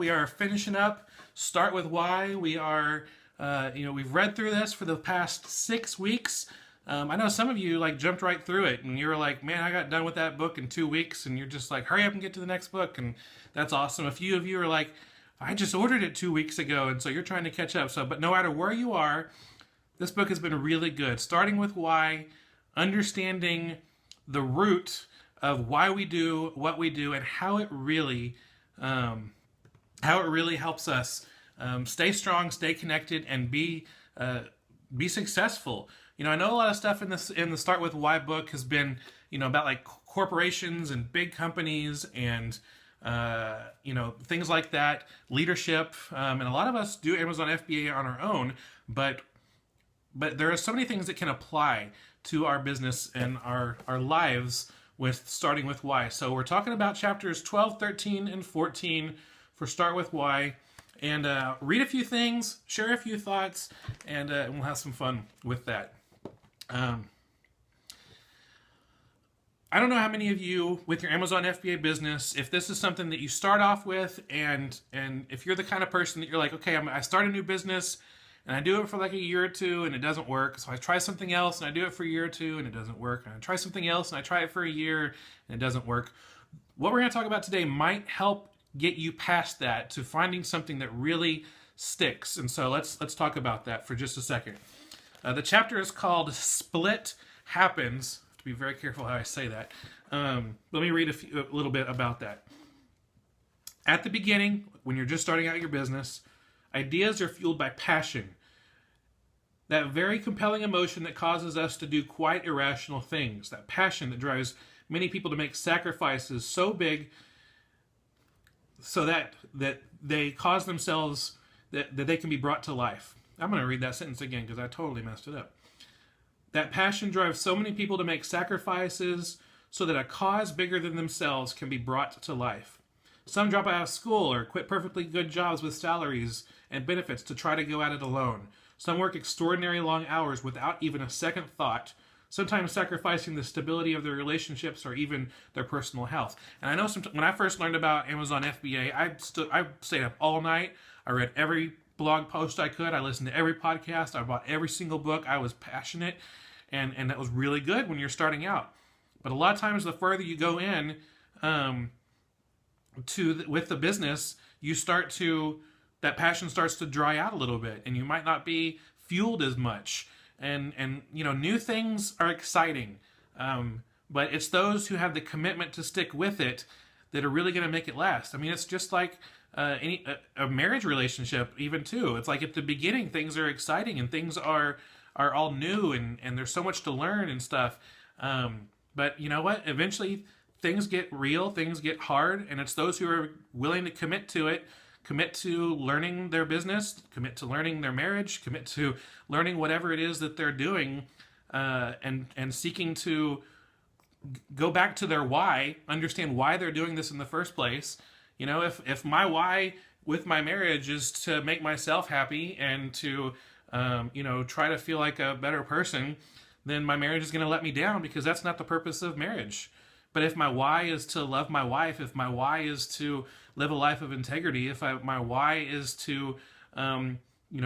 We are finishing up Start With Why. We are, we've read through this for the past 6 weeks. I know some of you like jumped right through it and you were like, man, I got done with that book in 2 weeks, and you're just like, hurry up and get to the next book. And that's awesome. A few of you are like, I just ordered it 2 weeks ago. And so you're trying to catch up. But no matter where you are, this book has been really good. Starting with why, understanding the root of why we do what we do, and how it really helps us stay strong, stay connected, and be successful. I know a lot of stuff in the Start With Why book has been about like corporations and big companies and things like that, leadership, and a lot of us do Amazon FBA on our own, but there are so many things that can apply to our business and our lives with Starting With Why. So we're talking about chapters 12, 13, and 14 for Start With Why. And read a few things, share a few thoughts, and we'll have some fun with that. I don't know how many of you with your Amazon FBA business, if this is something that you start off with, and if you're the kind of person that you're like, okay, I start a new business, and I do it for like a year or two, and it doesn't work. So I try something else, and I do it for a year or two, and it doesn't work. And I try something else, and I try it for a year, and it doesn't work. What we're going to talk about today might help get you past that to finding something that really sticks. And so let's talk about that for just a second. The chapter is called Split Happens. I have to be very careful how I say that. Let me read a little bit about that. At the beginning, when you're just starting out your business, ideas are fueled by passion. That very compelling emotion that causes us to do quite irrational things. That passion that drives many people to make sacrifices so big so that they cause themselves, that they can be brought to life. I'm going to read that sentence again because I totally messed it up. That passion drives so many people to make sacrifices so that a cause bigger than themselves can be brought to life. Some drop out of school or quit perfectly good jobs with salaries and benefits to try to go at it alone. Some work extraordinary long hours without even a second thought, sometimes sacrificing the stability of their relationships or even their personal health. And I know when I first learned about Amazon FBA, I stayed up all night. I read every blog post I could. I listened to every podcast. I bought every single book. I was passionate, and that was really good when you're starting out. But a lot of times, the further you go in with the business, that passion starts to dry out a little bit, and you might not be fueled as much. And new things are exciting, but it's those who have the commitment to stick with it that are really going to make it last. I mean, it's just like a marriage relationship, even too. It's like at the beginning, things are exciting and things are all new, and there's so much to learn and stuff. But you know what? Eventually, things get real, things get hard, and it's those who are willing to commit to it. Commit to learning their business, commit to learning their marriage, commit to learning whatever it is that they're doing, and seeking to go back to their why, understand why they're doing this in the first place. If my why with my marriage is to make myself happy and to, try to feel like a better person, then my marriage is going to let me down, because that's not the purpose of marriage. But if my why is to love my wife, if my why is to live a life of integrity, if my why is to,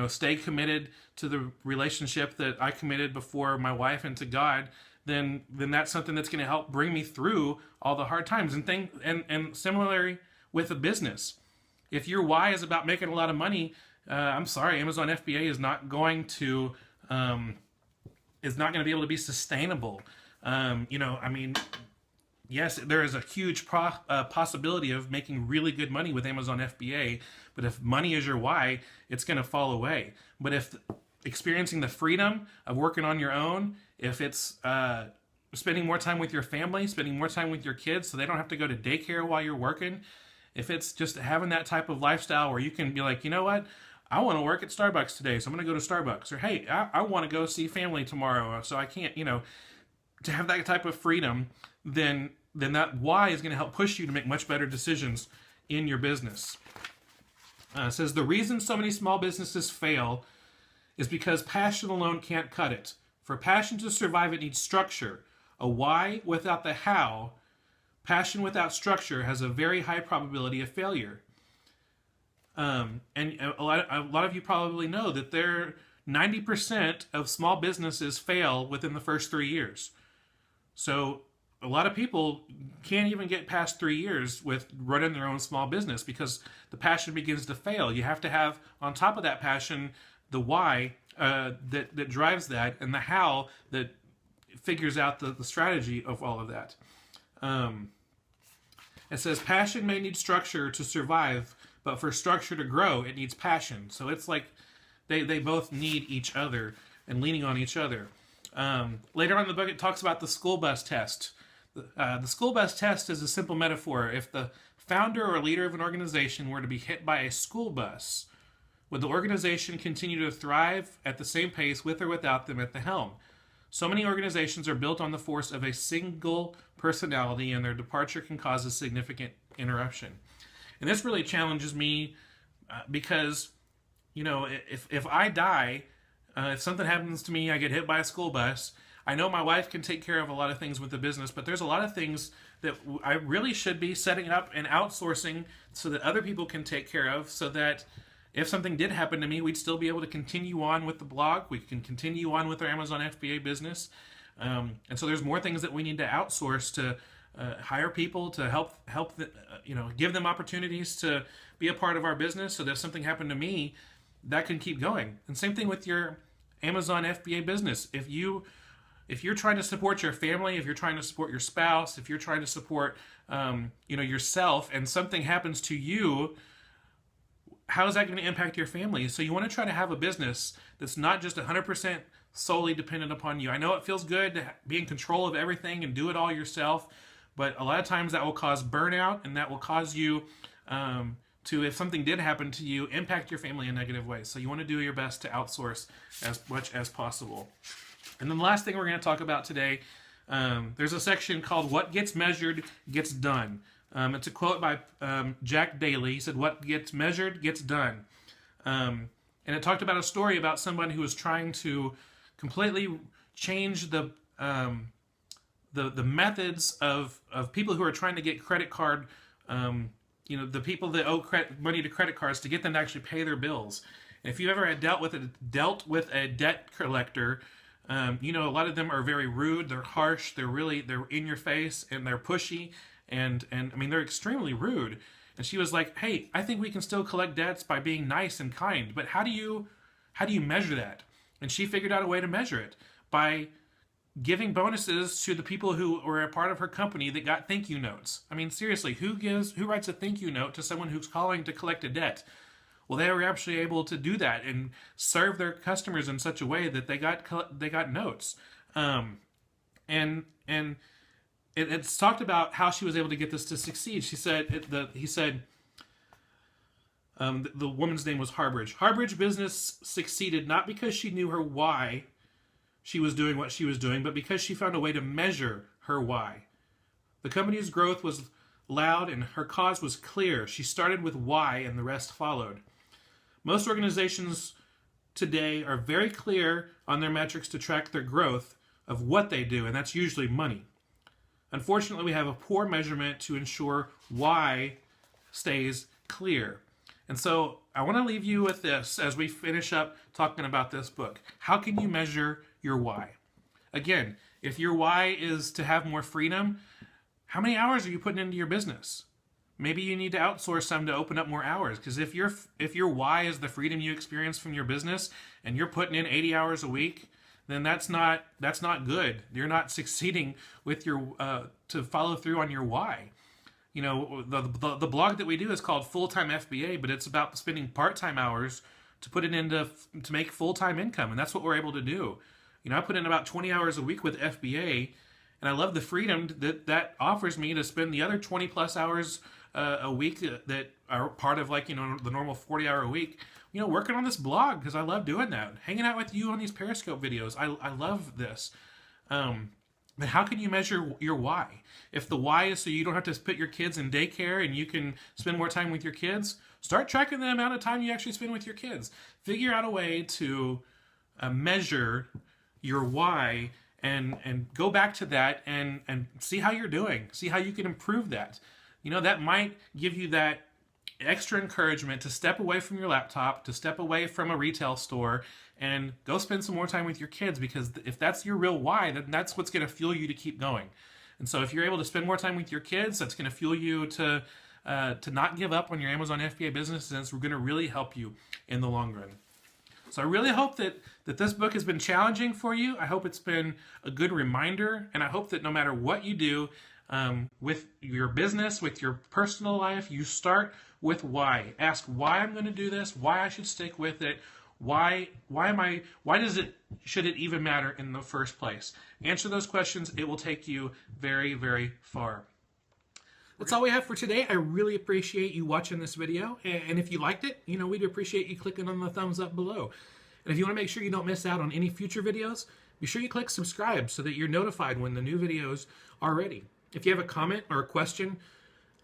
stay committed to the relationship that I committed before my wife and to God, then that's something that's going to help bring me through all the hard times. And similarly with a business, if your why is about making a lot of money, I'm sorry, Amazon FBA is not going to be able to be sustainable. Yes, there is a huge possibility of making really good money with Amazon FBA, but if money is your why, it's going to fall away. But if experiencing the freedom of working on your own, if it's spending more time with your family, spending more time with your kids so they don't have to go to daycare while you're working, if it's just having that type of lifestyle where you can be like, you know what, I want to work at Starbucks today, so I'm going to go to Starbucks. Or, hey, I want to go see family tomorrow, so I can't, to have that type of freedom, then that why is going to help push you to make much better decisions in your business. It says, the reason so many small businesses fail is because passion alone can't cut it. For passion to survive, it needs structure. A why without the how, passion without structure, has a very high probability of failure. And a lot of you probably know that 90% of small businesses fail within the first 3 years. So a lot of people can't even get past 3 years with running their own small business because the passion begins to fail. You have to have, on top of that passion, the why that drives that, and the how that figures out the strategy of all of that. It says passion may need structure to survive, but for structure to grow, it needs passion. So it's like they both need each other and leaning on each other. Later on in the book, it talks about the school bus test. The school bus test is a simple metaphor. If the founder or leader of an organization were to be hit by a school bus, would the organization continue to thrive at the same pace with or without them at the helm? So many organizations are built on the force of a single personality, and their departure can cause a significant interruption. And this really challenges me because, if I die, if something happens to me, I get hit by a school bus, I know my wife can take care of a lot of things with the business, but there's a lot of things that I really should be setting up and outsourcing so that other people can take care of, so that if something did happen to me, we'd still be able to continue on with the blog. We can continue on with our Amazon FBA business. And so there's more things that we need to outsource to hire people to help give them opportunities to be a part of our business, so that if something happened to me, that can keep going. And same thing with your Amazon FBA business. If you're trying to support your family, if you're trying to support your spouse, if you're trying to support yourself, and something happens to you, how is that going to impact your family? So you want to try to have a business that's not just 100% solely dependent upon you. I know it feels good to be in control of everything and do it all yourself, but a lot of times that will cause burnout, and that will cause you to, if something did happen to you, impact your family in negative ways. So you want to do your best to outsource as much as possible. And then the last thing we're going to talk about today, there's a section called What Gets Measured Gets Done. It's a quote by Jack Daly. He said, "What gets measured gets done." And it talked about a story about someone who was trying to completely change the methods of people who are trying to get credit card, the people that owe money to credit cards, to get them to actually pay their bills. And if you ever had dealt with a debt collector, a lot of them are very rude. They're harsh. They're in your face, and they're pushy. And I mean, they're extremely rude. And she was like, "Hey, I think we can still collect debts by being nice and kind, but how do you measure that?" And she figured out a way to measure it by giving bonuses to the people who were a part of her company that got thank you notes. I mean, seriously, who writes a thank you note to someone who's calling to collect a debt? Well, they were actually able to do that and serve their customers in such a way that they got notes. It's talked about how she was able to get this to succeed. She said, the woman's name was Arbitrage. Arbitrage business succeeded not because she knew her why she was doing what she was doing, but because she found a way to measure her why. The company's growth was loud and her cause was clear. She started with why, and the rest followed. Most organizations today are very clear on their metrics to track their growth of what they do, and that's usually money. Unfortunately, we have a poor measurement to ensure why stays clear. And so I want to leave you with this as we finish up talking about this book. How can you measure your why? Again, if your why is to have more freedom, how many hours are you putting into your business? Maybe you need to outsource some to open up more hours, because if your why is the freedom you experience from your business and you're putting in 80 hours a week, then that's not good. You're not succeeding with your to follow through on your why. The blog that we do is called Full-Time FBA, but it's about spending part-time hours to put it into to make full-time income, and that's what we're able to do. I put in about 20 hours a week with FBA, and I love the freedom that offers me to spend the other 20 plus hours a week that are part of the normal 40-hour week, working on this blog, because I love doing that. Hanging out with you on these Periscope videos. I love this. But how can you measure your why? If the why is so you don't have to put your kids in daycare and you can spend more time with your kids, start tracking the amount of time you actually spend with your kids. Figure out a way to measure your why and go back to that and see how you're doing. See how you can improve that. That might give you that extra encouragement to step away from your laptop, to step away from a retail store, and go spend some more time with your kids, because if that's your real why, then that's what's going to fuel you to keep going. And so if you're able to spend more time with your kids, that's going to fuel you to not give up on your Amazon FBA business, and it's going to really help you in the long run. So I really hope that this book has been challenging for you. I hope it's been a good reminder, and I hope that no matter what you do with your business, with your personal life, you start with why. Ask why I'm going to do this, why I should stick with it, why should it even matter in the first place? Answer those questions. It will take you very, very far. That's all we have for today. I really appreciate you watching this video. And if you liked it, we'd appreciate you clicking on the thumbs up below. And if you want to make sure you don't miss out on any future videos, be sure you click subscribe so that you're notified when the new videos are ready. If you have a comment or a question,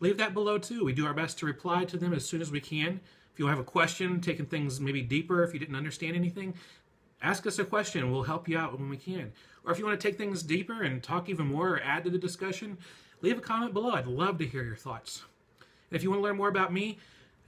leave that below too. We do our best to reply to them as soon as we can. If you have a question, taking things maybe deeper, if you didn't understand anything, ask us a question and we'll help you out when we can. Or if you want to take things deeper and talk even more or add to the discussion, leave a comment below. I'd love to hear your thoughts. And if you want to learn more about me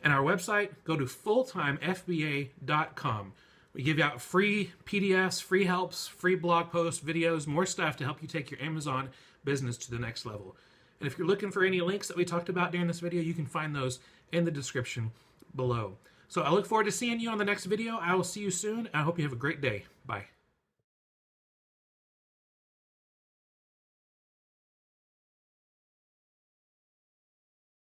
and our website, go to fulltimefba.com. We give out free PDFs, free helps, free blog posts, videos, more stuff to help you take your Amazon business to the next level. And if you're looking for any links that we talked about during this video, you can find those in the description below. So I look forward to seeing you on the next video. I will see you soon. I hope you have a great day. Bye.